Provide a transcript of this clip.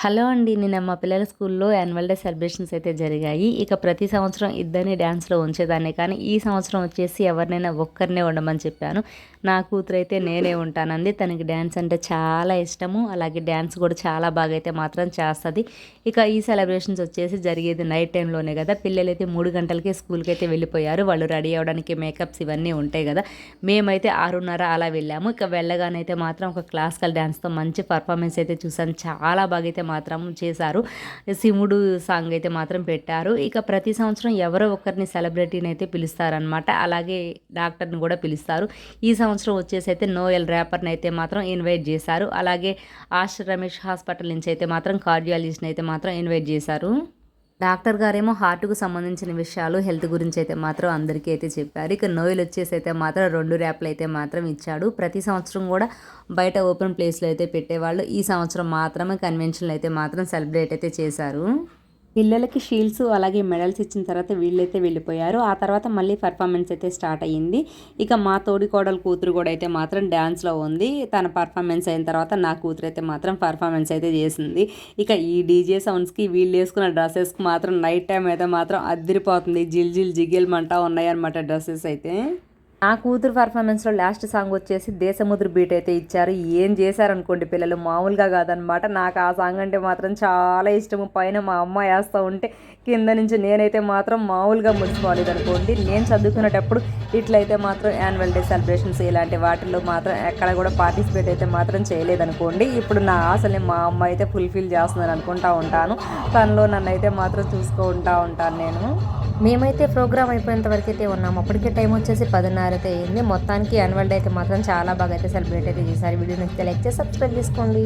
Hello అండి. నిన్న మా పిల్లల స్కూల్లో యాన్యువల్ డే సెలబ్రేషన్స్ అయితే జరిగాయి. ఇక ప్రతి సంవత్సరం ఇద్దరిని డాన్స్‌లో ఉంచేదాన్ని, కానీ ఈ సంవత్సరం వచ్చేసి ఎవరినైనా ఒక్కరినే ఉండమని చెప్పాను. నా కూతురైతే నేనే ఉంటానంది. తనకి డాన్స్ అంటే చాలా ఇష్టము. అలాగే డాన్స్ కూడా చాలా బాగా అయితే మాత్రం చేస్తది. ఇక ఈ సెలబ్రేషన్స్ వచ్చేసి జరిగేది నైట్ టైంలోనే కదా! పిల్లలైతే 3 గంటలకే స్కూల్‌కి అయితే వెళ్ళిపోయారు. వాళ్ళు రెడీ అవ్వడానికి మేకప్స్ ఇవన్నీ ఉంటాయి కదా! మేమైతే 6:30 అలా వెళ్ళాము. ఇక వెళ్ళగానైతే మాత్రం ఒక క్లాసికల్ డాన్స్‌తో మంచి పర్ఫార్మెన్స్ అయితే చూసాను. చాలా బాగా అయితే మాత్రం చేశారు. శివుడు సాంగ్ అయితే మాత్రం పెట్టారు. ఇక ప్రతి సంవత్సరం ఎవరో ఒకరిని సెలబ్రిటీని అయితే పిలుస్తారనమాట. అలాగే డాక్టర్ని కూడా పిలుస్తారు. ఈ సంవత్సరం వచ్చేసి అయితే నోయల్ ర్యాపర్ని అయితే మాత్రం ఇన్వైట్ చేశారు. అలాగే ఆశ్ రమేష్ హాస్పిటల్ నుంచి అయితే మాత్రం కార్డియాలజిస్ట్ని అయితే మాత్రం ఇన్వైట్ చేశారు. డాక్టర్ గారేమో హార్ట్‌కు సంబంధించిన విషయాలు, హెల్త్ గురించి అయితే మాత్రం అందరికీ అయితే చెప్పారు. ఇక నోయల్ వచ్చేసి అయితే మాత్రం 2 ర్యాప్‌లు అయితే మాత్రం ఇచ్చాడు. ప్రతి సంవత్సరం కూడా బయట ఓపెన్ ప్లేస్‌లో అయితే పెట్టేవాళ్ళు. ఈ సంవత్సరం మాత్రమే కన్వెన్షన్‌లో అయితే మాత్రం సెలబ్రేట్ అయితే చేశారు. పిల్లలకి షీల్డ్స్ అలాగే మెడల్స్ ఇచ్చిన తర్వాత వీళ్ళైతే వెళ్ళిపోయారు. ఆ తర్వాత మళ్ళీ పర్ఫార్మెన్స్ అయితే స్టార్ట్ అయ్యింది. ఇక మా తోడికోడలు కూతురు కూడా అయితే మాత్రం డ్యాన్స్‌లో ఉంది. తన పర్ఫార్మెన్స్ అయిన తర్వాత నా కూతురు అయితే మాత్రం పర్ఫార్మెన్స్ అయితే చేసింది. ఇక ఈ డీజే సౌండ్స్‌కి వీళ్ళు వేసుకున్న డ్రెస్సెస్‌కి మాత్రం నైట్ టైం అయితే మాత్రం అద్దిరిపోతుంది. జిల్ జిల్ జిగిల్‌మంటా ఉన్నాయన్నమాట డ్రెస్సెస్ అయితే. నా కూతురు పర్ఫార్మెన్స్‌లో లాస్ట్ సాంగ్ వచ్చేసి 'దేశముద్రు' బీట్ అయితే ఇచ్చారు. ఏం చేశారనుకోండి పిల్లలు, మామూలుగా కాదనమాట. నాకు ఆ సాంగ్ అంటే మాత్రం చాలా ఇష్టము. పైన మా అమ్మ ఏస్తా ఉంటే కింద నుంచి నేనైతే మాత్రం మామూలుగా మురిసిపోలేదనుకోండి. నేను చదువుకునేటప్పుడు ఇట్లయితే మాత్రం యాన్యువల్ డే సెలబ్రేషన్స్ ఇలాంటి వాటిల్లో మాత్రం ఎక్కడ కూడా పార్టిసిపేట్ అయితే మాత్రం చేయలేదనుకోండి. ఇప్పుడు నా ఆశల్ని మా అమ్మ అయితే ఫుల్ఫిల్ చేస్తుందని అనుకుంటా ఉంటాను. తనలో నన్నైతే మాత్రం చూసుకుంటూ ఉంటాను నేను. మేమైతే ప్రోగ్రామ్ అయిపోయేంత వరకు అయితే ఉన్నాము. అప్పటికే టైం వచ్చేసి 10:30 అయితే అయింది. మొత్తానికి యాన్యువల్ డే అయితే మాత్రం చాలా బాగా అయితే సెలబ్రేట్ అయితే చేశారు. వీడియో నచ్చితే లైక్ చేసి సబ్స్క్రైబ్ చేసుకోండి.